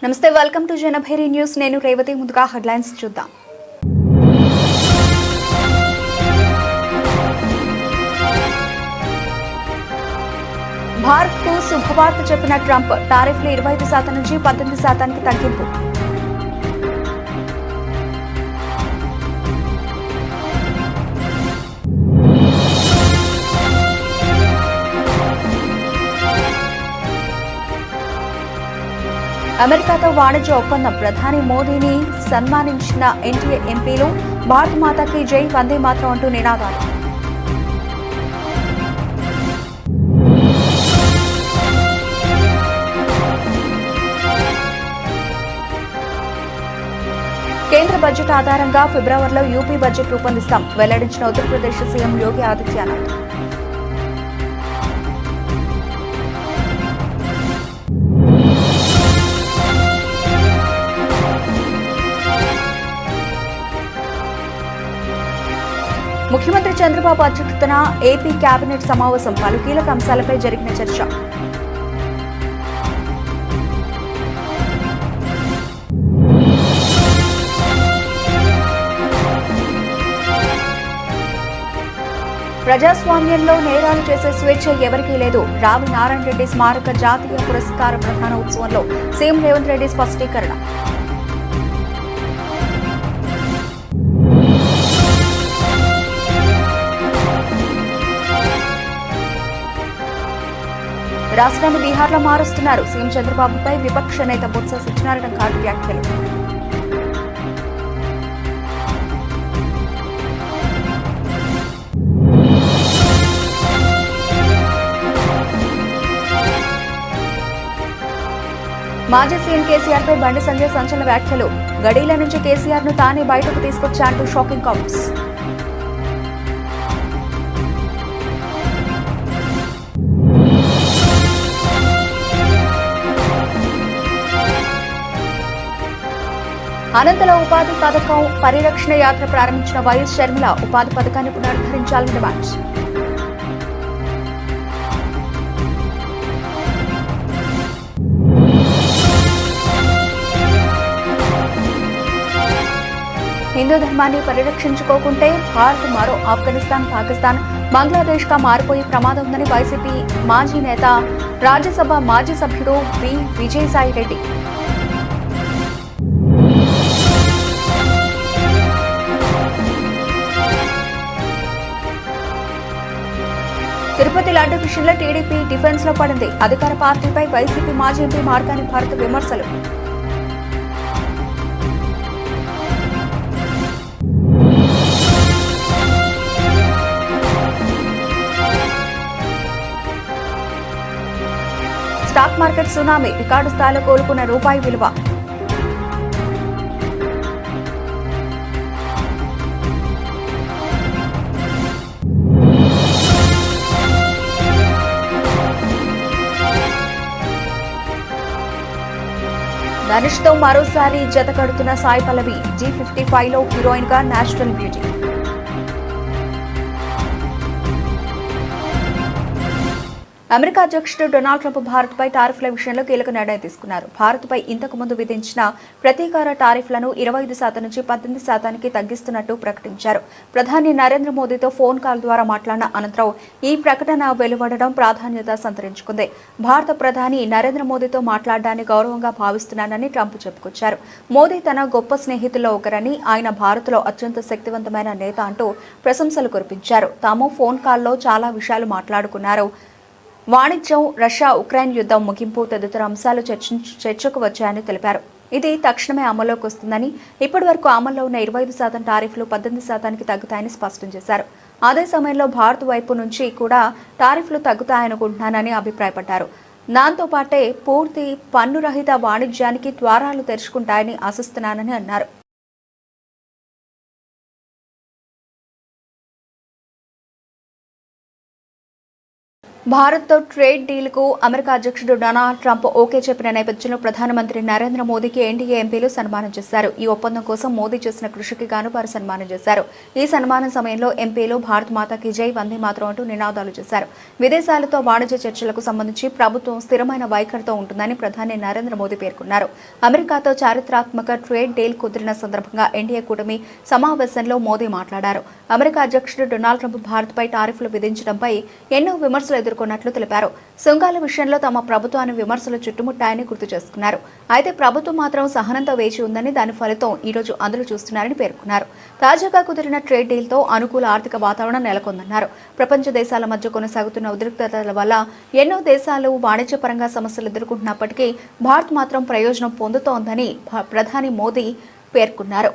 నమస్తే, welcome to Janabheri news. నేను రేవతి. ముందుగా హెడ్లైన్స్ చూద్దాం. భారత్కు శుభవార్త చెప్పిన ట్రంప్, టారిఫ్లు 25% నుంచి 18% తగ్గింపు. అమెరికాతో వాణిజ్య ఒప్పందం, ప్రధాని మోదీని సన్మానించిన ఎన్డీఏ ఎంపీలు. భారత్ మాతాకి జై, వందే మాతరం అంటూ నినాదాలు. కేంద్ర బడ్జెట్ ఆధారంగా ఫిబ్రవరిలో యూపీ బడ్జెట్ రూపొందిస్తాం, వెల్లడించిన ఉత్తరప్రదేశ్ సీఎం యోగి ఆదిత్యనాథ్. ముఖ్యమంత్రి చంద్రబాబు అధ్యక్షతన ఏపీ కేబినెట్ సమావేశం, పలు కీలక అంశాలపై జరిగిన చర్చ. ప్రజాస్వామ్యంలో నేరాలు చేసే స్వేచ్ఛ ఎవరికీ లేదు. రావి నారాయణ రెడ్డి స్మారక జాతీయ పురస్కార ప్రధాన ఉత్సవంలో సీఎం రేవంత్ రెడ్డి స్పష్టీకరణ. రాష్ట్రాన్ని బీహార్లో మారుస్తున్నారు, సీఎం చంద్రబాబుపై విపక్ష నేత బొత్స సత్యనారాయణ ఘాటు వ్యాఖ్యలు. మాజీ సీఎం కేసీఆర్ పై బండి సంజయ్ సంచలన వ్యాఖ్యలు. గడీల నుంచి కేసీఆర్ ను తానే బయటకు తీసుకొచ్చా అంటూ షాకింగ్ కామెంట్స్. అనంతల ఉపాధి పథకం పరిరక్షణ యాత్ర ప్రారంభించిన వైఎస్ షర్మిల, ఉపాధి పథకాన్ని పునరుద్ధరించాలని డిమాండ్. హిందూ ధర్మాన్ని పరిరక్షించుకోకుంటే భారత్ మరో ఆఫ్ఘనిస్తాన్, పాకిస్తాన్, బంగ్లాదేశ్ గా మారిపోయే ప్రమాదం ఉందని వైసీపీ మాజీ నేత, రాజ్యసభ మాజీ సభ్యుడు విజయసాయి రెడ్డి. తిరుపతి లడ్డు విషయంలో టీడీపీ డిఫెన్స్ లో పడింది. అధికార పార్టీపై వైసీపీ మాజీ ఎంపీ మార్గాని భారత విమర్శలు. స్టాక్ మార్కెట్ సునామీ, రికార్డు స్థాయిలో కోలుకున్న రూపాయి విలువ. ధనుష్ తో మరోసారి జత కడుతున్న సాయి పల్లవి, G55 లో హీరోయిన్ గా నేషనల్ బ్యూటీ. అమెరికా అధ్యక్షుడు డొనాల్డ్ ట్రంప్ భారత్పై టారిఫ్ల విషయంలో కీలక నిర్ణయం తీసుకున్నారు. భారత్పై ఇంతకు ముందు విధించిన ప్రతీకార టారిఫ్లను 25% నుంచి 18% తగ్గిస్తున్నట్టు ప్రకటించారు. ప్రధాని నరేంద్ర మోదీతో ఫోన్ కాల్ ద్వారా మాట్లాడిన అనంతరం ఈ ప్రకటన వెలువడడం ప్రాధాన్యత సంతరించుకుంది. భారత ప్రధాని నరేంద్ర మోదీతో మాట్లాడడాన్ని గౌరవంగా భావిస్తున్నానని ట్రంప్ చెప్పుకొచ్చారు. మోదీ తన గొప్ప స్నేహితుల్లో ఒకరని, ఆయన భారత్లో అత్యంత శక్తివంతమైన నేత అంటూ ప్రశంసలు కురిపించారు. తాము ఫోన్ కాల్లో చాలా విషయాలు మాట్లాడుకున్నారు. వాణిజ్యం, రష్యా ఉక్రెయిన్ యుద్ధం ముగింపు తదితర అంశాలు చర్చకు వచ్చాయని తెలిపారు. ఇది తక్షణమే అమల్లోకి వస్తుందని, ఇప్పటి వరకు అమల్లో ఉన్న 25% టారిఫ్లు 18% తగ్గుతాయని స్పష్టం చేశారు. అదే సమయంలో భారత్ వైపు నుంచి కూడా టారిఫ్లు తగ్గుతాయనుకుంటున్నానని అభిప్రాయపడ్డారు. దాంతో పాటే పూర్తి పన్నురహిత వాణిజ్యానికి ద్వారాలు తెరుచుకుంటాయని ఆశిస్తున్నానని అన్నారు. భారత్తో ట్రేడ్ డీల్కు అమెరికా అధ్యక్షుడు డొనాల్డ్ ట్రంప్ ఓకే చెప్పిన నేపథ్యంలో ప్రధానమంత్రి నరేంద్ర మోదీకి ఎన్డీఏ ఎంపీలు సన్మానం చేశారు. ఈ ఒప్పందం కోసం మోదీ చేసిన కృషికి గాను వారు సన్మానం చేశారు. ఈ సన్మానం సమయంలో ఎంపీలు భారత్ మాతాకి జై, వందే మాతరం అంటూ నినాదాలు చేశారు. విదేశాలతో వాణిజ్య చర్చలకు సంబంధించి ప్రభుత్వం స్థిరమైన వైఖరితో ఉంటుందని ప్రధాని నరేంద్ర మోదీ పేర్కొన్నారు. అమెరికాతో చారిత్రాత్మక ట్రేడ్ డీల్ కుదిరిన సందర్భంగా ఎన్డీఏ కూటమి సమావేశంలో మోదీ మాట్లాడారు. అమెరికా అధ్యక్షుడు డొనాల్డ్ ట్రంప్ భారత్పై టారిఫ్లు విధించడంపై ఎన్నో విమర్శలు ఎదుర్కొన్నట్లు తెలిపారు. సుంకాల విషయంలో తమ ప్రభుత్వాన్ని విమర్శలు చుట్టుముట్టాయని గుర్తు చేసుకున్నారు. అయితే ప్రభుత్వం మాత్రం సహనంతో వేచి ఉందని, దాని ఫలితం ఈ రోజు అందరూ చూస్తున్నారని పేర్కొన్నారు. తాజాగా కుదిరిన ట్రేడ్ డీల్తో అనుకూల ఆర్థిక వాతావరణం నెలకొందన్నారు. ప్రపంచ దేశాల మధ్య కొనసాగుతున్న ఉద్రిక్తతల వల్ల ఎన్నో దేశాలు వాణిజ్యపరంగా సమస్యలు ఎదుర్కొంటున్నప్పటికీ భారత్ మాత్రం ప్రయోజనం పొందుతోందని ప్రధాని మోదీ పేర్కొన్నారు.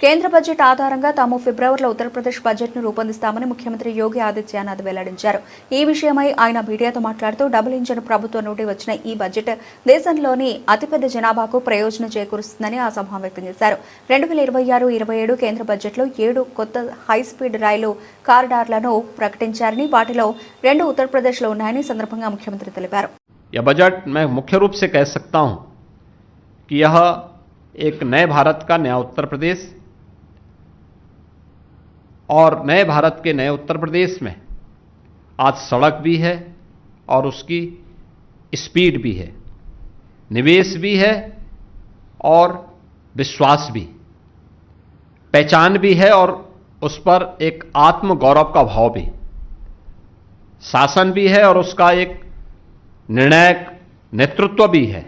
కేంద్ర బడ్జెట్ ఆధారంగా తాము ఫిబ్రవరిలో ఉత్తరప్రదేశ్ బడ్జెట్ను రూపొందిస్తామని ముఖ్యమంత్రి యోగి ఆదిత్యనాథ్ వెల్లడించారు. ఈ విషయమై ఆయన మీడియాతో మాట్లాడుతూ డబుల్ ఇంజన్ ప్రభుత్వం నుండి వచ్చిన ఈ బడ్జెట్ దేశంలోని అతిపెద్ద జనాభాకు ప్రయోజనం చేకూరుస్తుందని అసహనం వ్యక్తం చేశారు. 2026-27 కేంద్ర బడ్జెట్లో 7 కొత్త హైస్పీడ్ రైలు కారిడార్లను ప్రకటించారని, వాటిలో 2 ఉత్తరప్రదేశ్లో ఉన్నాయని సందర్భంగా ముఖ్యమంత్రి తెలిపారు. यह बजट मैं मुख्य रूप से कह सकता हूं कि यह एक नए भारत का नया उत्तर प्रदेश और नए भारत के नए उत्तर प्रदेश में आज सड़क भी है और उसकी स्पीड भी है, निवेश भी है और विश्वास भी, पहचान भी है और उस पर एक आत्म गौरव का भाव भी, शासन भी है और उसका एक निर्णायक नेतृत्व भी है।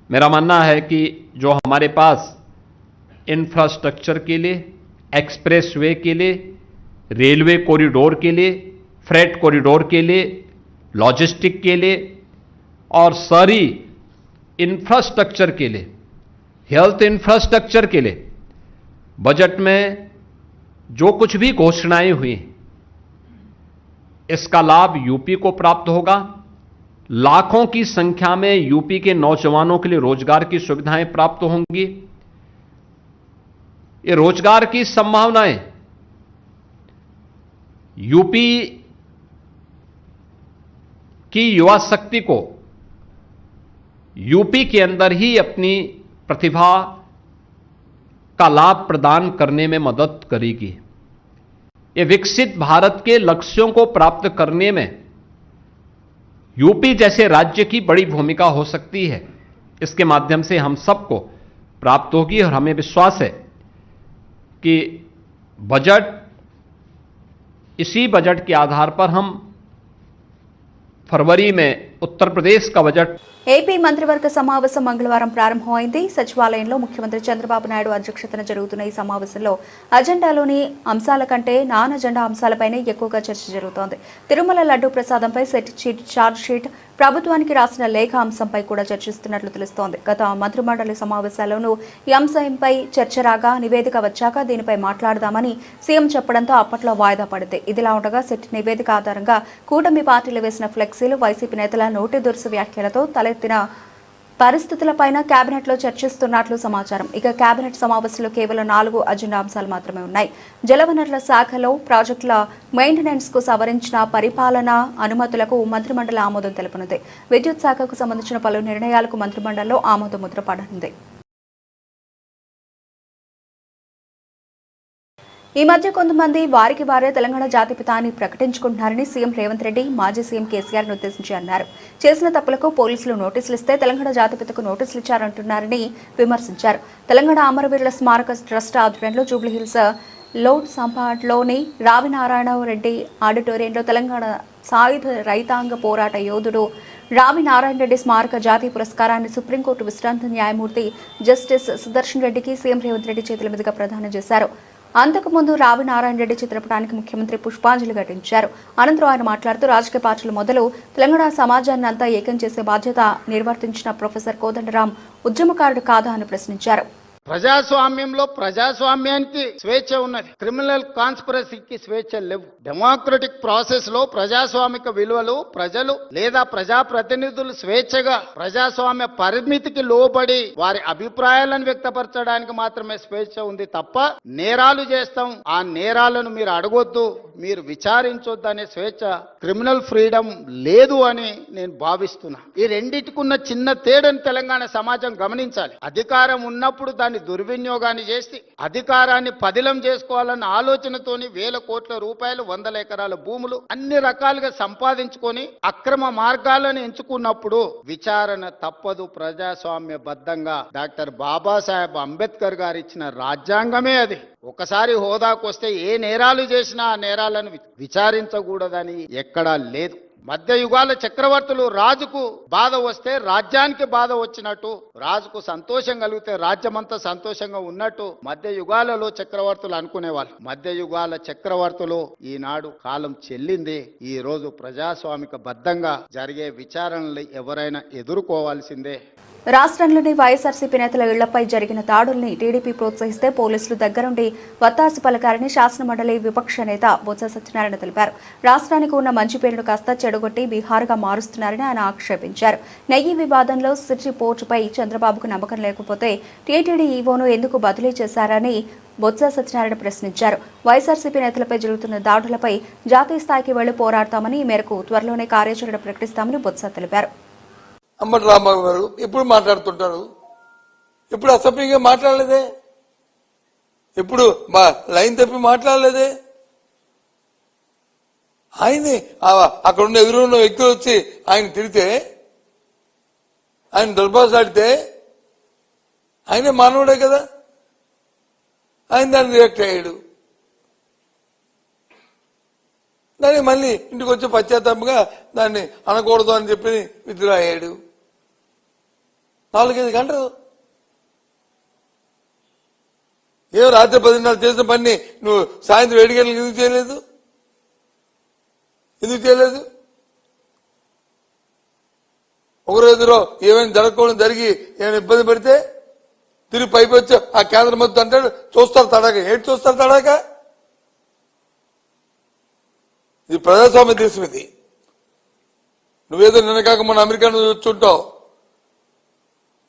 मेरा मानना है कि जो हमारे पास इंफ्रास्ट्रक्चर के लिए, एक्सप्रेसवे के लिए, रेलवे कॉरिडोर के लिए, फ्रेट कॉरिडोर के लिए, लॉजिस्टिक के लिए और शहरी इंफ्रास्ट्रक्चर के लिए, हेल्थ इंफ्रास्ट्रक्चर के लिए बजट में जो कुछ भी घोषणाएं हुई इसका लाभ यूपी को प्राप्त होगा। लाखों की संख्या में यूपी के नौजवानों के लिए रोजगार की सुविधाएं प्राप्त होंगी। ये रोजगार की संभावनाएं यूपी की युवा शक्ति को यूपी के अंदर ही अपनी प्रतिभा का लाभ प्रदान करने में मदद करेगी। ये विकसित भारत के लक्ष्यों को प्राप्त करने में यूपी जैसे राज्य की बड़ी भूमिका हो सकती है। इसके माध्यम से हम सबको प्राप्त होगी और हमें विश्वास है कि बजट, इसी बजट के आधार पर हम फरवरी में उत्तर प्रदेश का बजट ఏపీ మంత్రివర్గ సమావేశం మంగళవారం ప్రారంభమైంది. సచివాలయంలో ముఖ్యమంత్రి చంద్రబాబు నాయుడు అధ్యక్షతన జరుగుతున్న ఈ సమావేశంలో అజెండాలోని అంశాల కంటే నాన్ అజెండా అంశాలపైనే ఎక్కువగా చర్చ జరుగుతోంది. తిరుమల లడ్డూ ప్రసాదంపై సెట్ ఛార్జ్ షీట్, ప్రభుత్వానికి రాసిన లేఖ అంశంపై కూడా చర్చిస్తున్నట్లు తెలుస్తోంది. గత మంత్రిమండలి సమావేశాల్లోనూ ఈ అంశంపై చర్చ రాగా నివేదిక వచ్చాక దీనిపై మాట్లాడదామని సీఎం చెప్పడంతో అప్పట్లో వాయిదా పడింది. ఇదిలా ఉండగా సెట్ నివేదిక ఆధారంగా కూటమి పార్టీలు వేసిన ఫ్లెక్సీలు, వైసీపీ నేతల నోటి దురుసు వ్యాఖ్యలతో తలెత్తిన పరిస్థితులపైన కేబినెట్లో చర్చిస్తున్నట్లు సమాచారం. ఇక కేబినెట్ సమావేశంలో కేవలం 4 అజెండా అంశాలు మాత్రమే ఉన్నాయి. జలవనరుల శాఖలో ప్రాజెక్టుల మెయింటెనెన్స్ కు సవరించిన పరిపాలనా అనుమతులకు మంత్రిమండలి ఆమోదం తెలుపనుంది. విద్యుత్ శాఖకు సంబంధించిన పలు నిర్ణయాలకు మంత్రిమండలిలో ఆమోద ముద్ర పడనుంది. ఈ మధ్య కొంతమంది వారికి వారే తెలంగాణ జాతిపిత అని ప్రకటించుకుంటున్నారని సీఎం రేవంత్ రెడ్డి మాజీ సీఎం కేసీఆర్ ఉద్దేశించి అన్నారు. చేసిన తప్పులకు పోలీసులు నోటీసులు ఇస్తే తెలంగాణ జాతిపితకు నోటీసులు ఇచ్చారంటున్నారని విమర్శించారు. తెలంగాణ అమరవీరుల స్మారక ట్రస్ట్ ఆధ్వర్యంలో జూబ్లీహిల్స్ లోడ్ సంపాట్లోని రావినారాయణ రెడ్డి ఆడిటోరియంలో తెలంగాణ సాయుధ రైతాంగ పోరాట యోధుడు రావి నారాయణ రెడ్డి స్మారక జాతీయ పురస్కారాన్ని సుప్రీంకోర్టు విశ్రాంత న్యాయమూర్తి జస్టిస్ సుదర్శన్ రెడ్డికి సీఎం రేవంత్ రెడ్డి చేతుల మీదుగా ప్రదానం చేశారు. అంతకుముందు రావి నారాయణ రెడ్డి చిత్రపటానికి ముఖ్యమంత్రి పుష్పాంజలి ఘటించారు. అనంతరం ఆయన మాట్లాడుతూ రాజకీయ పార్టీలు మొదలు తెలంగాణ సమాజాన్ని అంతా ఏకం చేసే బాధ్యత నిర్వర్తించిన ప్రొఫెసర్ కోదండరాం ఉద్యమకారుడు కాదా అని ప్రశ్నించారు. ప్రజాస్వామ్యంలో ప్రజాస్వామ్యానికి స్వేచ్ఛ ఉన్నది, క్రిమినల్ కాన్స్పిరసీకి స్వేచ్ఛ లేవు. డెమోక్రటిక్ ప్రాసెస్ లో ప్రజాస్వామిక విలువలు ప్రజలు లేదా ప్రజాప్రతినిధులు స్వేచ్ఛగా ప్రజాస్వామ్య పరిమితికి లోబడి వారి అభిప్రాయాలను వ్యక్తపరచడానికి మాత్రమే స్వేచ్ఛ ఉంది తప్ప నేరాలు చేస్తాం, ఆ నేరాలను మీరు అడగొద్దు, మీరు విచారించొద్దు అనే స్వేచ్ఛ, క్రిమినల్ ఫ్రీడమ్ లేదు అని నేను భావిస్తున్నా. ఈ రెండింటికున్న చిన్న తేడాను తెలంగాణ సమాజం గమనించాలి. అధికారం ఉన్నప్పుడు దాన్ని దుర్వినియోగాన్ని చేసి అధికారాన్ని పదిలం చేసుకోవాలన్న ఆలోచనతోని వేల కోట్ల రూపాయలు, వందల ఎకరాల భూములు అన్ని రకాలుగా సంపాదించుకొని అక్రమ మార్గాలను ఎంచుకున్నప్పుడు విచారణ తప్పదు. ప్రజాస్వామ్య బద్ధంగా డాక్టర్ బాబాసాహెబ్ అంబేద్కర్ గారు ఇచ్చిన రాజ్యాంగమే అది. ఒకసారి హోదాకు వస్తే ఏ నేరాలు చేసినా ఆ నేరాలను విచారించకూడదని ఎక్కడా లేదు. మధ్య యుగాల చక్రవర్తులు రాజుకు బాధ వస్తే రాజ్యానికి బాధ వచ్చినట్టు, రాజుకు సంతోషం కలిగితే రాజ్యమంతా సంతోషంగా ఉన్నట్టు మధ్య యుగాలలో చక్రవర్తులు అనుకునేవాళ్ళు. మధ్య యుగాల చక్రవర్తులు ఈనాడు కాలం చెల్లింది. ఈ రోజు ప్రజాస్వామిక బద్ధంగా జరిగే విచారణలు ఎవరైనా ఎదుర్కోవాల్సిందే. రాష్ట్రంలోని వైఎస్ఆర్సీపీ నేతల ఇళ్లపై జరిగిన దాడుల్ని టీడీపీ ప్రోత్సహిస్తే పోలీసులు దగ్గరుండి వత్తాసు పలకారని శాసనమండలి విపక్ష నేత బొత్స సత్యనారాయణ తెలిపారు. రాష్ట్రానికి ఉన్న మంచి పేరును కాస్త చెడగొట్టి బీహార్గా మారుస్తున్నారని ఆయన ఆక్షేపించారు. నెయ్యి వివాదంలో సిర్జీ పోర్టుపై చంద్రబాబుకు నమ్మకం లేకపోతే టీటీడీ ఈవోను ఎందుకు బదిలీ చేశారని బొత్స సత్యనారాయణ ప్రశ్నించారు. వైఎస్ఆర్సీపీ నేతలపై జరుగుతున్న దాడులపై జాతీయ స్థాయికి వెళ్లి పోరాడతామని, ఈ మేరకు త్వరలోనే కార్యాచరణ ప్రకటిస్తామని బొత్స తెలిపారు. అంబటి రాంబాబు గారు ఎప్పుడు మాట్లాడుతుంటారు, ఎప్పుడు అసభ్యంగా మాట్లాడలేదే, ఎప్పుడు లైన్ తప్పి మాట్లాడలేదే. ఆయన్ని అక్కడ ఉన్న ఎదురున్న వ్యక్తులు వచ్చి ఆయన తిరిగితే, ఆయన దుర్భాషాడితే ఆయనే మానవుడే కదా, ఆయన దాన్ని రియాక్ట్ అయ్యాడు. దాన్ని మళ్ళీ ఇంటికి వచ్చి పశ్చాత్తాపంగా దాన్ని అనకూడదు అని చెప్పి విత్డ్రా అయ్యాడు. 4-5 గంటలు ఏం రాత్రి 10:30 చేసిన పని నువ్వు సాయంత్రం 7 గంటలకు ఎందుకు చేయలేదు? ఒకరోజులో ఏమైనా జరగకూడదు జరిగి ఏమైనా ఇబ్బంది పడితే తిరిగి పైకి వచ్చి ఆ కేంద్రం మొత్తం అంటాడు చూస్తారు తడాక. ఏంటి చూస్తారు తడాక? ఇది ప్రజాస్వామ్య దేశం. ఇది నువ్వేదో నిన్న కాక మన అమెరికా నుంచి వచ్చుంటావు,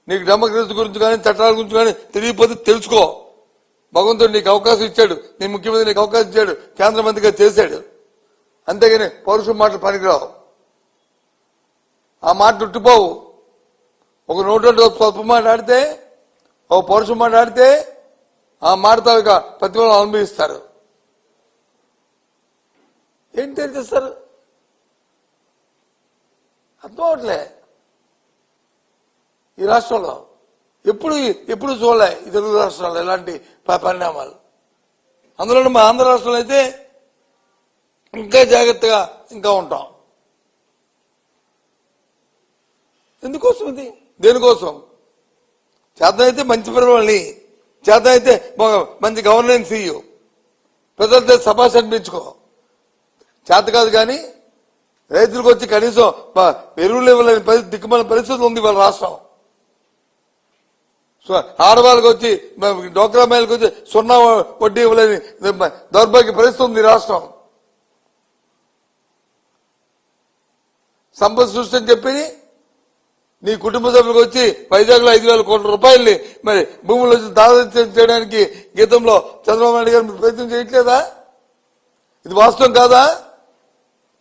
నీకు డెమోక్రసీ గురించి కానీ చట్టాల గురించి కానీ తెలియకపోతే తెలుసుకో. భగవంతుడు నీకు అవకాశం ఇచ్చాడు, నీ ముఖ్యమంత్రి నీకు అవకాశం ఇచ్చాడు, కేంద్ర మంత్రిగా చేశాడు. అంతేగాని పౌరుషం మాటలు పనికిరావు, ఆ మాట చుట్టుపోవు. ఒక నోట్లో స్వల్ప మాట ఆడితే, ఒక పౌరుషం మాట ఆడితే ఆ మాటతో ఇక ప్రతిఫలం అనుభవిస్తారు. ఏంటి తెలియజేస్తారు? అర్థం అవట్లే. ఈ రాష్ట్రంలో ఎప్పుడు చూడలే ఈ తెలుగు రాష్ట్రాల్లో ఇలాంటి పరిణామాలు. అందులో మా ఆంధ్ర రాష్ట్రంలో అయితే ఇంకా జాగ్రత్తగా ఇంకా ఉంటాం. ఎందుకోసం ఇది? దేనికోసం? చేతనైతే మంచి పిల్లల్ని, చేతనైతే మంచి గవర్నెన్స్ ఇయ్యు, ప్రజలతో సభాష్ అనిపించుకో. చేత కాదు కానీ రైతులకు వచ్చి కనీసం ఎరువులు ఇవ్వలేని దిక్కుమాలిన పరిస్థితి ఉంది వాళ్ళ రాష్ట్రం. ఆడవాళ్ళకి వచ్చి డోక్రా మహిళలకు వచ్చి 0 వడ్డీ ఇవ్వలేని దౌర్భాగ్య పరిస్థితి ఉంది రాష్ట్రం. సంపద సృష్టి అని చెప్పి నీ కుటుంబ సభ్యులకు వచ్చి వైజాగ్ లో 5,000 కోట్ల రూపాయల్ని మరి భూములు వచ్చి దాదాపు చేయడానికి గీతంలో చంద్రబాబు నాయుడు గారు ప్రయత్నం చేయట్లేదా? ఇది వాస్తవం కాదా?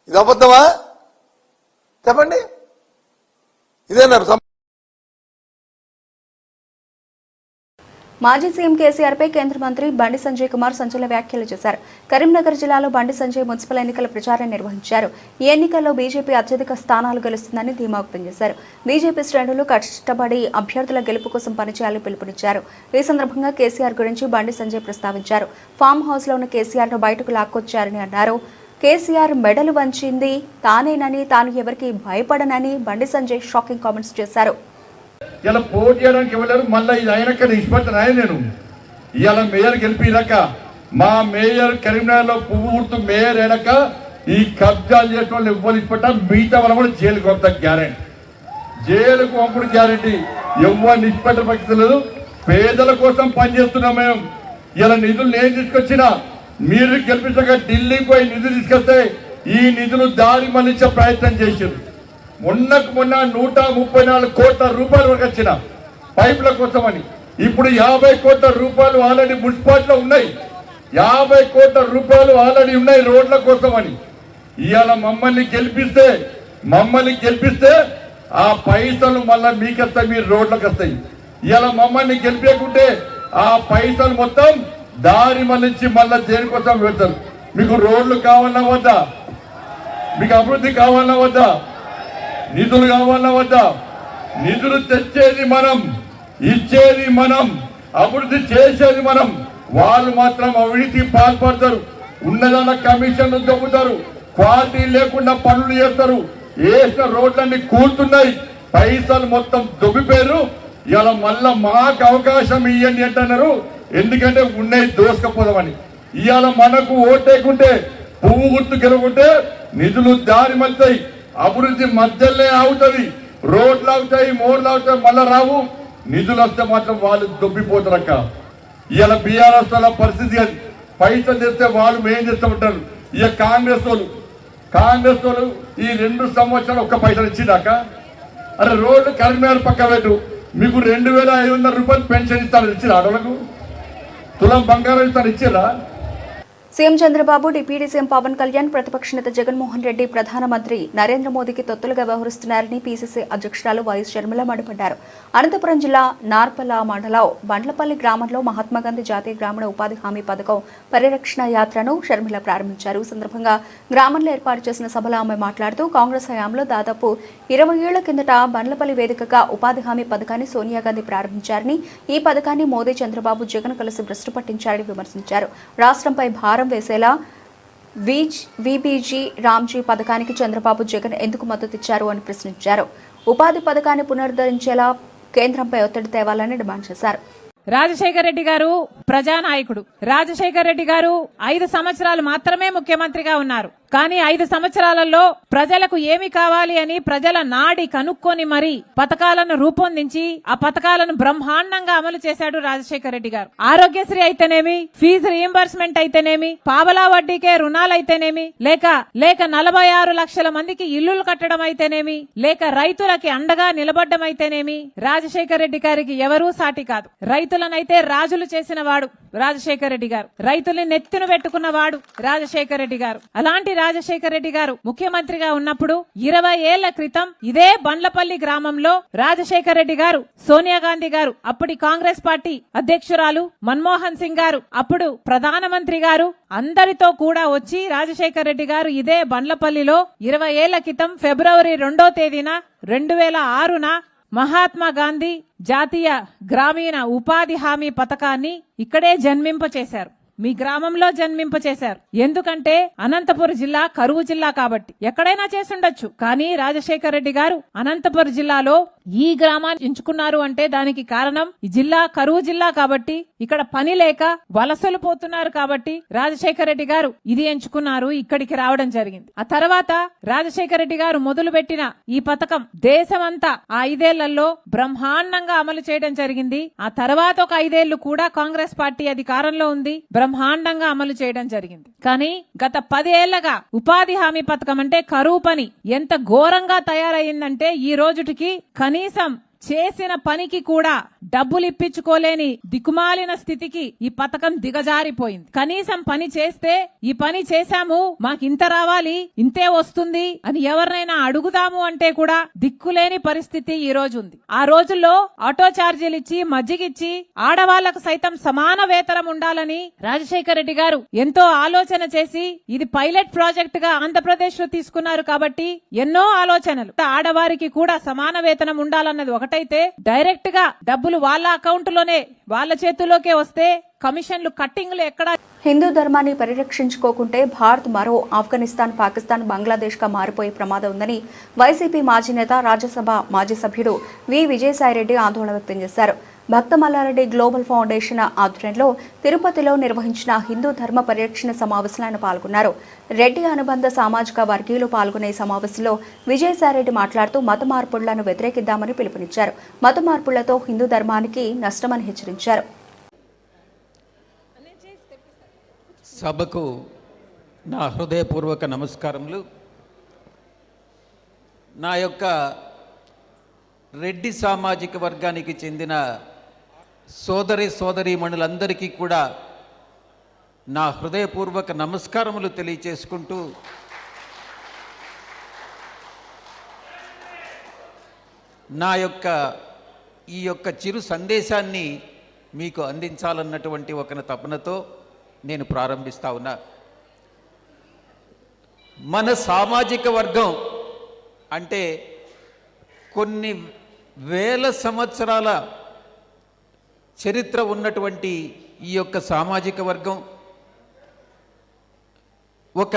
ఇది అబద్ధమా? చెప్పండి. ఇదేనా? మాజీ సీఎం కేసీఆర్ పై కేంద్ర మంత్రి బండి సంజయ్ కుమార్ సంచలన వ్యాఖ్యలు చేశారు. కరీంనగర్ జిల్లాలో బండి సంజయ్ మున్సిపల్ ఎన్నికల ప్రచారం నిర్వహించారు. ఈ ఎన్నికల్లో బీజేపీ అత్యధిక స్థానాలు గెలుస్తుందని ధీమా వ్యక్తం చేశారు. బీజేపీ శ్రేణులు కష్టపడి అభ్యర్థుల గెలుపు కోసం పనిచేయాలని పిలుపునిచ్చారు. ఈ సందర్భంగా కేసీఆర్ గురించి బండి సంజయ్ ప్రస్తావించారు. ఫామ్ హౌస్ లో ఉన్న కేసీఆర్ ను బయటకు లాక్కొచ్చారని అన్నారు. కేసీఆర్ మెడలు వంచింది తానేనని, తాను ఎవరికి భయపడనని బండి సంజయ్ షాకింగ్ కామెంట్స్ చేశారు. ఇలా పోటీ చేయడానికి ఇవ్వలేరు. మళ్ళీ ఇది అయినాక నిష్పత్తి రాయ నేను ఇవాళ మేయర్ గెలిపినాక మా మేయర్ కరీంనగర్ లో పువ్వు గుర్తు మేయర్ అయినాక ఈ కబ్జాలు చేసిన వాళ్ళు ఇవ్వాలి ఇప్పట మిగతా వాళ్ళు కూడా జైలుకు పంపుతా గ్యారెంటీ. జైలుకు పంపుడు గ్యారెంటీ. ఎవరు నిష్పత్తి పక్షలేదు. పేదల కోసం పనిచేస్తున్నాం మేము. ఇలా నిధులు నేను తీసుకొచ్చినా మీరు గెలిపించక ఢిల్లీకి పోయి నిధులు తీసుకొస్తే ఈ నిధులు దారి మళ్లించే ప్రయత్నం చేశారు. మొన్నకు మొన్న 134 కోట్ల రూపాయల వరకు వచ్చిన పైపుల కోసమని. ఇప్పుడు 50 కోట్ల రూపాయలు ఆల్రెడీ మున్సిపాలిటీలో ఉన్నాయి. 50 కోట్ల రూపాయలు ఆల్రెడీ ఉన్నాయి రోడ్ల కోసమని. ఇవాళ మమ్మల్ని గెలిపిస్తే ఆ పైసలు మళ్ళా మీకు వస్తాయి, మీరు రోడ్లకు వస్తాయి. ఇవాళ మమ్మల్ని గెలిపేకుంటే ఆ పైసలు మొత్తం దారి మళ్ళించి మళ్ళా దేనికోసం పెడతారు. మీకు రోడ్లు కావాలన్నా వద్దా? మీకు అభివృద్ధి కావాలన్నా వద్దా? నిధులు కావాలన్నా వద్దా? నిధులు తెచ్చేది మనం, ఇచ్చేది మనం, అభివృద్ధి చేసేది మనం. వాళ్ళు మాత్రం అవినీతికి పాల్పడతారు. ఉన్నదాన కమిషన్లు దొబ్బుతారు. క్వాలిటీ లేకుండా పనులు చేస్తారు. వేసిన రోడ్లన్నీ కూలుతున్నాయి. పైసలు మొత్తం దొబ్బిపోయారు. ఇలా మళ్ళా మాకు అవకాశం ఇవ్వండి అంటున్నారు. ఎందుకంటే ఉన్నాయి దోసుకపోదామని. ఇవాళ మనకు ఓటేకుంటే పువ్వు గుర్తు గెలుకుంటే నిధులు దారి మళ్తాయి. అభివృద్ధి మధ్యలోనే అవుతుంది. రోడ్లు అవుతాయి, మోర్లు అవుతాయి, మళ్ళా రావు. నిధులు వస్తే మాత్రం వాళ్ళు దొబ్బిపోతారక్క. ఇవాళ బీఆర్ఎస్ వాళ్ళ పరిస్థితి అది. పైసలు తెస్తే వాళ్ళు మేం చేస్తామంటారు. ఇక కాంగ్రెస్ వాళ్ళు ఈ 2 సంవత్సరాలు ఒక్క పైసలు ఇచ్చినాక అరే రోడ్లు కరీంనగర్ పక్క పెట్టు, మీకు 2500 రూపాయలు పెన్షన్ ఇస్తాను ఇచ్చిరా? ఆడవాళ్ళకు తులం బంగారం ఇస్తాను ఇచ్చిరా? CM Chandrababu, deputy CM Pawan Kalyan, ప్రతిపక్ష నేత జగన్మోహన్ రెడ్డి ప్రధానమంత్రి నరేంద్ర మోదీకి తొత్తులుగా వ్యవహరిస్తున్నారని పీసీసీ అధ్యక్షురాలు వైఎస్ షర్మిల మండిపడ్డారు. అనంతపురం జిల్లా నార్పల మండలం బండ్లపల్లి గ్రామంలో మహాత్మాగాంధీ జాతీయ గ్రామీణ ఉపాధి హామీ పథకం పరిరక్షణ యాత్రను షర్మిల ప్రారంభించారు. ఈ సందర్భంగా గ్రామంలో ఏర్పాటు చేసిన సభలో ఆమె మాట్లాడుతూ కాంగ్రెస్ హయాంలో దాదాపు 20 ఏళ్ల కిందట బండ్లపల్లి వేదికగా ఉపాధి హామీ పథకాన్ని సోనియా గాంధీ ప్రారంభించారని, ఈ పథకాన్ని మోదీ, చంద్రబాబు, జగన్ కలిసి భ్రష్టు పట్టించారని విమర్శించారు. రాష్ట్రంపై భారం వేసేలా వీబీజీ రామ్జీ పథకానికి చంద్రబాబు, జగన్ ఎందుకు మద్దతిచ్చారు అని ప్రశ్నించారు. ఉపాధి పథకాన్ని పునరుద్ధరించేలా కేంద్రంపై ఒత్తిడి తేవాలని డిమాండ్ చేశారు. రాజశేఖర రెడ్డి గారు ప్రజానాయకుడు. రాజశేఖర రెడ్డి గారు 5 సంవత్సరాలు మాత్రమే ముఖ్యమంత్రిగా ఉన్నారు. కానీ 5 సంవత్సరాలలో ప్రజలకు ఏమి కావాలి అని ప్రజల నాడి కనుక్కొని మరి పథకాలను రూపొందించి ఆ పథకాలను బ్రహ్మాండంగా అమలు చేశాడు రాజశేఖర రెడ్డి గారు. ఆరోగ్యశ్రీ అయితేనేమి, ఫీజు రీయింబర్స్మెంట్ అయితేనేమి, పావలా వడ్డీకే రుణాలు అయితేనేమి, లేక 46 లక్షల మందికి ఇల్లులు కట్టడం అయితేనేమి, లేక రైతులకి అండగా నిలబడ్డం అయితేనేమి, రాజశేఖర రెడ్డి గారికి ఎవరూ సాటి కాదు. రైతులనైతే రాజులు చేసిన వాడు రాజశేఖర రెడ్డి గారు. రైతుల్ని నెత్తిన పెట్టుకున్న వాడు రాజశేఖర రెడ్డి గారు. అలాంటి రాజశేఖర రెడ్డి గారు ముఖ్యమంత్రిగా ఉన్నప్పుడు 20 ఏళ్ల క్రితం ఇదే బండ్లపల్లి గ్రామంలో రాజశేఖర రెడ్డి గారు, సోనియా గాంధీ గారు, అప్పటి కాంగ్రెస్ పార్టీ అధ్యక్షురాలు మన్మోహన్ సింగ్ గారు, అప్పుడు ప్రధానమంత్రి గారు అందరితో కూడా వచ్చి రాజశేఖర రెడ్డి గారు ఇదే బండ్లపల్లిలో 20 ఏళ్ల క్రితం ఫిబ్రవరి 2వ తేదీన 2006న మహాత్మా గాంధీ జాతీయ గ్రామీణ ఉపాధి హామీ పథకాన్ని ఇక్కడే జన్మింపచేశారు. మీ గ్రామంలో జన్మింపచేశారు. ఎందుకంటే అనంతపురం జిల్లా కరువు జిల్లా కాబట్టి. ఎక్కడైనా చేసుండొచ్చు, కానీ రాజశేఖర రెడ్డి గారు అనంతపురం జిల్లాలో ఈ గ్రామాన్ని ఎంచుకున్నారు అంటే దానికి కారణం ఈ జిల్లా కరువు జిల్లా కాబట్టి, ఇక్కడ పని లేక వలసలు పోతున్నారు కాబట్టి రాజశేఖర రెడ్డి గారు ఇది ఎంచుకున్నారు, ఇక్కడికి రావడం జరిగింది. ఆ తర్వాత రాజశేఖర రెడ్డి గారు మొదలుపెట్టిన ఈ పథకం దేశమంతా ఆ 5 ఏళ్లలో బ్రహ్మాండంగా అమలు చేయడం జరిగింది. ఆ తర్వాత ఒక 5 ఏళ్లు కూడా కాంగ్రెస్ పార్టీ అధికారంలో ఉంది, బ్రహ్మాండంగా అమలు చేయడం జరిగింది. కానీ గత 10 ఏళ్లగా ఉపాధి హామీ పథకం అంటే కరువు పని ఎంత ఘోరంగా తయారయ్యిందంటే ఈ రోజుటికి కనీసం చేసిన పనికి కూడా డబ్బులు ఇప్పించుకోలేని దిక్కుమాలిన స్థితికి ఈ పథకం దిగజారిపోయింది. కనీసం పని చేస్తే ఈ పని చేశాము, మాకు ఇంత రావాలి, ఇంతే వస్తుంది అని ఎవరినైనా అడుగుదాము అంటే కూడా దిక్కులేని పరిస్థితి ఈ రోజు ఉంది. ఆ రోజుల్లో ఆటో ఛార్జీలు ఇచ్చి, మజ్జిగిచ్చి ఆడవాళ్లకు సైతం సమాన వేతనం ఉండాలని రాజశేఖర రెడ్డి గారు ఎంతో ఆలోచన చేసి ఇది పైలట్ ప్రాజెక్ట్ గా ఆంధ్రప్రదేశ్ లో తీసుకున్నారు. కాబట్టి ఎన్నో ఆలోచనలు, ఆడవారికి కూడా సమాన వేతనం ఉండాలన్నది ఒకటే కట్ అయితే డైరెక్ట్ గా డబ్బులు వాళ్ళ అకౌంట్ లోనే వాళ్ళ చేతుల్లోకే వస్తే కమిషన్లు కట్టింగ్లు ఎక్కడ? హిందూ ధర్మాన్ని పరిరక్షించుకోకుంటే భారత్ మరో ఆఫ్ఘనిస్తాన్, పాకిస్తాన్, బంగ్లాదేశ్ గా మారిపోయే ప్రమాదం ఉందని వైసీపీ మాజీ నేత, రాజ్యసభ మాజీ సభ్యుడు వి విజయసాయిరెడ్డి ఆందోళన వ్యక్తం చేశారు. భక్త మల్లారెడ్డి గ్లోబల్ ఫౌండేషన్ ఆధ్వర్యంలో తిరుపతిలో నిర్వహించిన హిందూ ధర్మ పరిరక్షణ సమావేశంలో ఆయన పాల్గొన్నారు. రెడ్డి అనుబంధ సామాజిక వర్గీయులు పాల్గొనే సమావేశంలో విజయసాయిరెడ్డి మాట్లాడుతూ మత మార్పులను వ్యతిరేకిద్దామని పిలుపునిచ్చారు. మత మార్పులతో హిందూ ధర్మానికి నష్టమని హెచ్చరించారు. సభకు నా హృదయపూర్వక నమస్కారములు. నా యొక్క రెడ్డి సామాజిక వర్గానికి చెందిన సోదరీమణులందరికీ కూడా నా హృదయపూర్వక నమస్కారములు తెలియచేసుకుంటూ నా యొక్క ఈ యొక్క చిరు సందేశాన్ని మీకు అందించాలన్నటువంటి ఒక తపనతో నేను ప్రారంభిస్తా ఉన్నా. మన సామాజిక వర్గం అంటే కొన్ని వేల సంవత్సరాల చరిత్ర ఉన్నటువంటి ఈ యొక్క సామాజిక వర్గం ఒక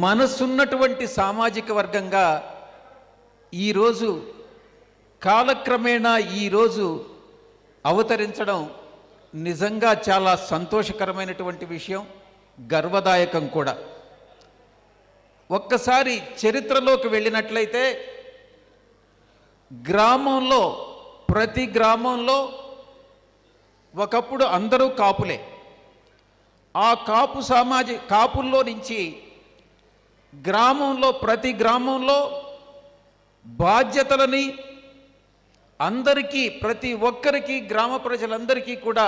మనసున్నటువంటి సామాజిక వర్గంగా ఈరోజు కాలక్రమేణా ఈరోజు అవతరించడం నిజంగా చాలా సంతోషకరమైనటువంటి విషయం, గర్వదాయకం కూడా. ఒక్కసారి చరిత్రలోకి వెళ్ళినట్లయితే గ్రామంలో, ప్రతి గ్రామంలో ఒకప్పుడు అందరూ కాపులే. ఆ కాపుల్లో నుంచి గ్రామంలో, ప్రతి గ్రామంలో బాధ్యతలని అందరికీ, ప్రతి ఒక్కరికి, గ్రామ ప్రజలందరికీ కూడా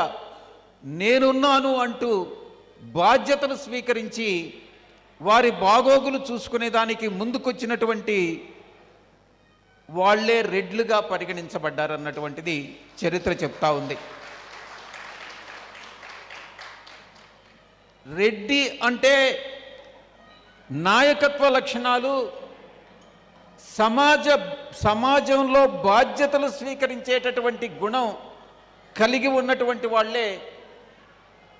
నేనున్నాను అంటూ బాధ్యతలు స్వీకరించి వారి బాగోగులు చూసుకునేదానికి ముందుకొచ్చినటువంటి వాళ్లే రెడ్లుగా పరిగణించబడ్డారన్నటువంటిది చరిత్ర చెప్తా ఉంది. రెడ్డి అంటే నాయకత్వ లక్షణాలు, సమాజంలో బాధ్యతలు స్వీకరించేటటువంటి గుణం కలిగి ఉన్నటువంటి వాళ్ళే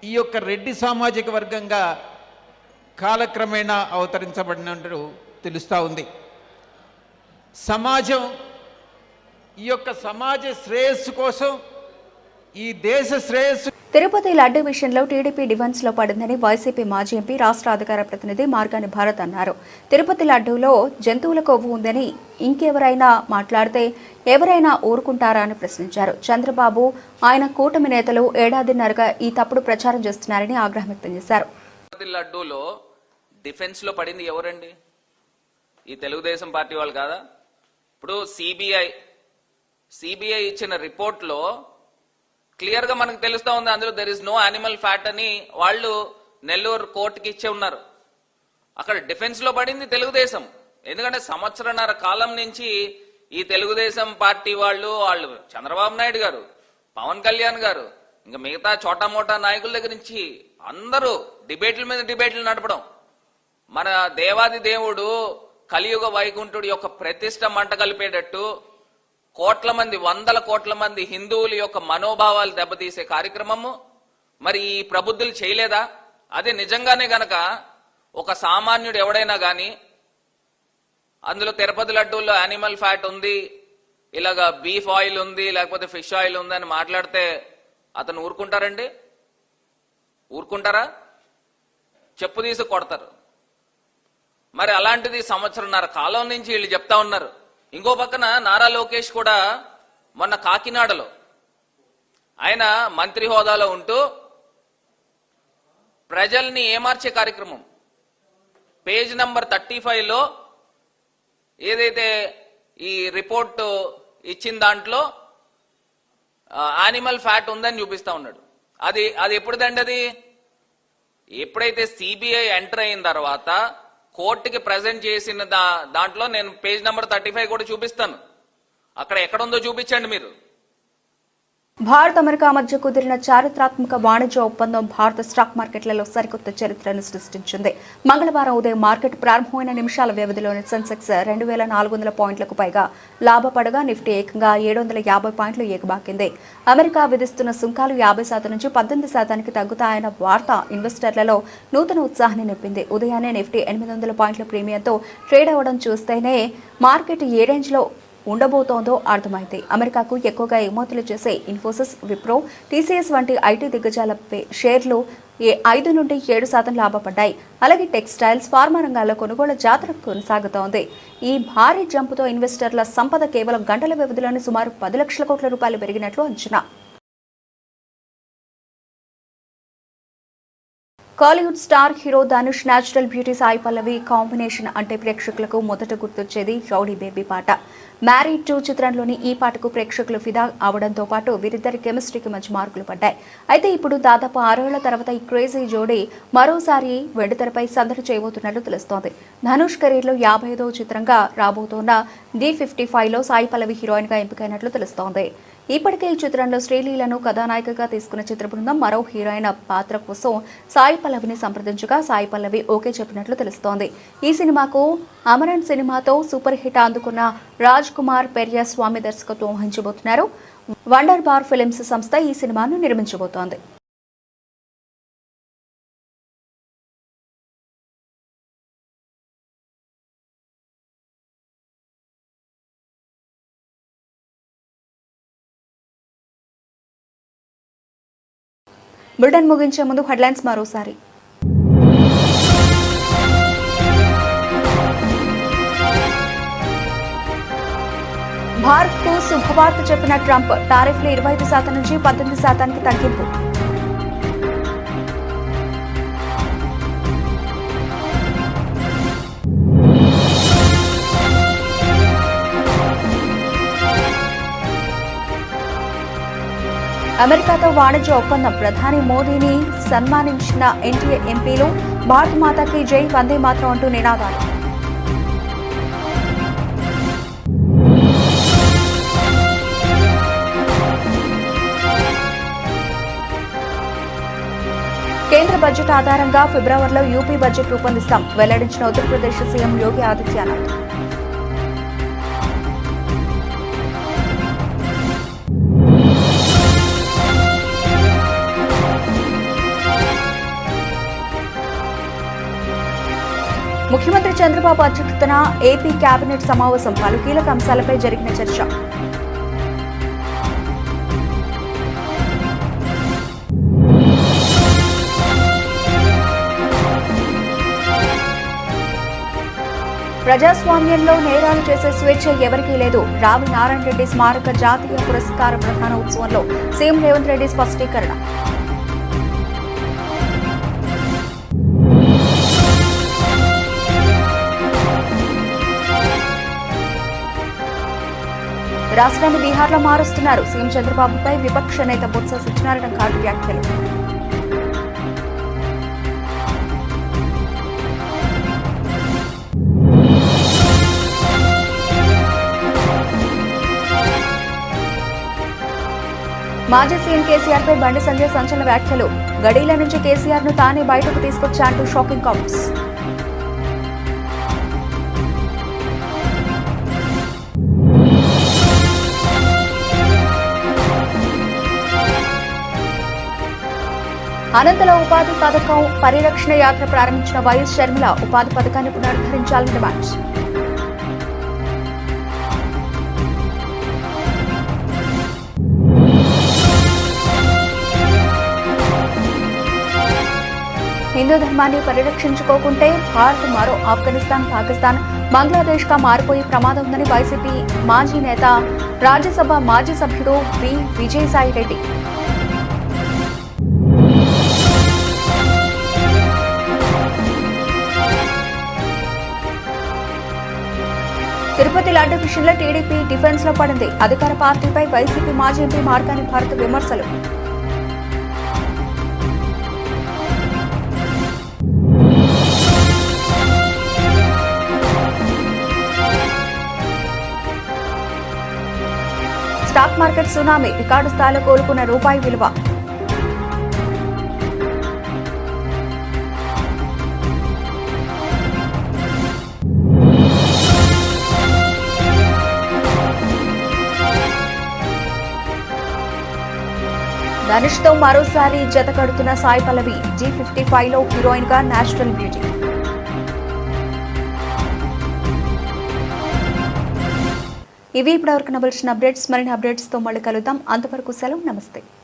ఈ యొక్క రెడ్డి సామాజిక వర్గంగా కాలక్రమేణా అవతరించబడినట్టు తెలుస్తూ ఉంది. సమాజం, ఈ యొక్క సమాజ శ్రేయస్సు కోసం, ఈ దేశ శ్రేయస్సు. తిరుపతి లడ్డు విషయంలో టీడీపీ డిఫెన్స్ లో పడిందని వైసీపీ మాజీ ఎంపీ, రాష్ట్ర అధికార ప్రతినిధి మార్గాని భారత్ అన్నారు. తిరుపతి లడ్డూలో జంతువుల కొవ్వు ఉందని ఇంకెవరైనా మాట్లాడితే ఎవరైనా ఊరుకుంటారా అని ప్రశ్నించారు. చంద్రబాబు, ఆయన కూటమి నేతలు ఏడాదిన్నరగా ఈ తప్పుడు ప్రచారం చేస్తున్నారని ఆగ్రహం వ్యక్తం చేశారు. తిరుపతి లడ్డూలో డిఫెన్స్ లో పడింది ఎవరండి? ఈ తెలుగుదేశం పార్టీ వాళ్ళు కాదా? ఇప్పుడు సిబిఐ ఇచ్చిన రిపోర్ట్ లో క్లియర్ గా మనకు తెలుస్తా ఉంది, అందులో there is no animal fat అని వాళ్ళు నెల్లూరు కోర్టుకి ఇచ్చే ఉన్నారు. అక్కడ డిఫెన్స్ లో పడింది తెలుగుదేశం. ఎందుకంటే సంవత్సరన్నర కాలం నుంచి ఈ తెలుగుదేశం పార్టీ వాళ్ళు చంద్రబాబు నాయుడు గారు, పవన్ కళ్యాణ్ గారు, ఇంకా మిగతా చోటా మోటా నాయకుల దగ్గర నుంచి అందరూ డిబేట్ల మీద డిబేట్లు నడపడం, మన దేవాది దేవుడు కలియుగ వైకుంఠుడి యొక్క ప్రతిష్ట మంట కలిపేటట్టు కోట్ల మంది, వందల కోట్ల మంది హిందువుల యొక్క మనోభావాలు దెబ్బతీసే కార్యక్రమము మరి ఈ ప్రబుద్ధులు చేయలేదా? అదే నిజంగానే గనక ఒక సామాన్యుడు ఎవడైనా గాని అందులో తిరుపతి లడ్డూల్లో యానిమల్ ఫ్యాట్ ఉంది, ఇలాగా బీఫ్ ఆయిల్ ఉంది, లేకపోతే ఫిష్ ఆయిల్ ఉంది అని మాట్లాడితే అతను ఊరుకుంటారండి? ఊరుకుంటారా? చెప్పు తీసి కొడతారు. మరి అలాంటిది సంవత్సరన్నర కాలం నుంచి వీళ్ళు చెప్తా ఉన్నారు. ఇంకో పక్కన నారా లోకేష్ కూడా మొన్న కాకినాడలో ఆయన మంత్రి హోదాలో ఉంటూ ప్రజల్ని ఏమార్చే కార్యక్రమం పేజ్ నంబర్ 35లో ఏదైతే ఈ రిపోర్ట్ ఇచ్చిన దాంట్లో యానిమల్ ఫ్యాట్ ఉందని చూపిస్తా ఉన్నాడు. అది ఎప్పుడుదండి? అది ఎప్పుడైతే సిబిఐ ఎంటర్ అయిన తర్వాత కోర్టుకి ప్రజెంట్ చేసిన దాంట్లో నేను పేజ్ నంబర్ 35 కూడా చూపిస్తాను. అక్కడ ఎక్కడుందో చూపించండి మీరు. భారత్ అమెరికా మధ్య కుదిరిన చారిత్రాత్మక వాణిజ్య ఒప్పందం భారత స్టాక్ మార్కెట్లలో సరికొత్త చరిత్రను సృష్టించింది. మంగళవారం ఉదయం మార్కెట్ ప్రారంభమైన నిమిషాల వ్యవధిలోని సెన్సెక్స్ 2400 పాయింట్లకు పైగా లాభపడగా నిఫ్టీ ఏకంగా 750 పాయింట్లు ఎగబాకింది. అమెరికా విధిస్తున్న సుంకాలు 50% నుంచి 18% తగ్గుతాయన్న వార్త ఇన్వెస్టర్లలో నూతన ఉత్సాహాన్ని నింపింది. ఉదయాన్నే నిఫ్టీ 800 పాయింట్ల ప్రీమియంతో ట్రేడ్ అవ్వడం చూస్తేనే మార్కెట్ ఏ రేంజ్లో ఉండబోతోందో అర్థమైంది. అమెరికాకు ఎక్కువగా ఎగుమతులు చేసే ఇన్ఫోసిస్, విప్రో, టీసీఎస్ వంటి ఐటీ దిగ్గజాల షేర్లు 5 నుండి 7% లాభపడ్డాయి. అలాగే టెక్స్టైల్స్, ఫార్మా రంగాల్లో కొనుగోలు జాతర కొనసాగుతోంది. ఈ భారీ జంపుతో ఇన్వెస్టర్ల సంపద కేవలం గంటల వ్యవధిలోనే సుమారు 10 లక్షల కోట్ల రూపాయలు పెరిగినట్లు అంచనా. Kollywood star hero Dhanush natural beauty Sai Pallavi combination అంటే ప్రేక్షకులకు మొదట గుర్తొచ్చేది రౌడీ బేబీ పాట. మ్యారీడ్ 2 చిత్రంలోని ఈ పాటకు ప్రేక్షకులు ఫిదా అవడంతో పాటు వీరిద్దరి కెమిస్ట్రీకి మంచి మార్కులు పడ్డాయి. అయితే ఇప్పుడు దాదాపు 6 ఏళ్ల తర్వాత ఈ క్రేజీ జోడీ మరోసారి వెండితెరపై సందడి చేయబోతున్నట్లు తెలుస్తోంది. ధనుష్ కెరీర్లో 55వ చిత్రంగా రాబోతోన్న D55లో సాయి పల్లవి హీరోయిన్ గా ఎంపికైనట్లు తెలుస్తోంది. ఇప్పటికే ఈ చిత్రంలో శ్రీలీలను కథానాయికగా తీసుకున్న చిత్ర బృందం మరో హీరోయిన్ పాత్ర కోసం సాయి పల్లవిని సంప్రదించగా సాయి పల్లవి ఓకే చెప్పినట్లు తెలుస్తోంది. ఈ సినిమాకు అమరన్ సినిమాతో సూపర్ హిట్ అందుకున్న రాజ్ కుమార్ పెరియా స్వామి దర్శకత్వం వహించబోతున్నారు. వండర్ బార్ ఫిలిమ్స్ సంస్థ ఈ సినిమాను నిర్మించబోతోంది. బులెటిన్ ముగించే ముందు హెడ్లైన్స్ మరోసారి. భారత్కు శుభవార్త చెప్పిన ట్రంప్, టారిఫ్లు 25% నుంచి 18% తగ్గింపు. అమెరికాతో వాణిజ్య ఒప్పందం, ప్రధాని మోదీని సన్మానించిన ఎన్డీఏ ఎంపీలు. భారత్ మాతాకి జై, వందే మాతరం అంటూ నినాదాలు. కేంద్ర బడ్జెట్ ఆధారంగా ఫిబ్రవరిలో యూపీ బడ్జెట్ రూపొందిస్తాం, వెల్లడించిన ఉత్తరప్రదేశ్ సీఎం యోగి ఆదిత్యనాథ్. ముఖ్యమంత్రి చంద్రబాబు అధ్యక్షతన ఏపీ కేబినెట్ సమావేశం, పలు కీలక అంశాలపై జరిగిన చర్చ. ప్రజాస్వామ్యంలో నేరాలు చేసే స్వేచ్ఛ ఎవరికీ లేదు. రావి నారాయణ రెడ్డి స్మారక జాతీయ పురస్కార ప్రధాన ఉత్సవంలో సీఎం రేవంత్ రెడ్డి స్పష్టీకరణ. రాష్ట్రాన్ని బీహార్లో మారుస్తున్నారు, సీఎం చంద్రబాబుపై విపక్ష నేత బొత్స సత్యనారాయణ ఘాటు వ్యాఖ్యలు. మాజీ సీఎం కేసీఆర్ పై బండి సంజయ్ సంచలన వ్యాఖ్యలు. గడీల నుంచి కేసీఆర్ ను తానే బయటకు తీసుకొచ్చా అంటూ షాకింగ్ కామెంట్స్. అనంతలో ఉపాధి పథకం పరిరక్షణ యాత్ర ప్రారంభించిన వైఎస్ షర్మిల, ఉపాధి పథకాన్ని పునరుద్ధరించాలని డిమాండ్. హిందూ ధర్మాన్ని పరిరక్షించుకోకుంటే భారత్ మరో ఆఫ్ఘనిస్తాన్, పాకిస్తాన్, బంగ్లాదేశ్ గా మారిపోయే ప్రమాదం ఉందని వైసీపీ మాజీ నేత, రాజ్యసభ మాజీ సభ్యుడు వి విజయసాయి రెడ్డి. తిరుపతి లడ్డు విషయంలో టీడీపీ డిఫెన్స్ లో పడింది. అధికార పార్టీపై వైసీపీ మాజీ ఎంపీ మార్గాని భారత విమర్శలు. స్టాక్ మార్కెట్ సునామీ, రికార్డు స్థాయిలో కోలుకున్న రూపాయి విలువ. ధనుష్ తో మరోసారి జత కడుతున్న సాయి పల్లవి, G55లో హీరోయిన్ గా నేషనల్ బ్యూటీ. ఇవి ఇప్పటివరకు నవలసిన అప్డేట్స్. మరిన్ని అప్డేట్స్ తో మళ్ళీ కలుద్దాం. అంతవరకు సెలవు, నమస్తే.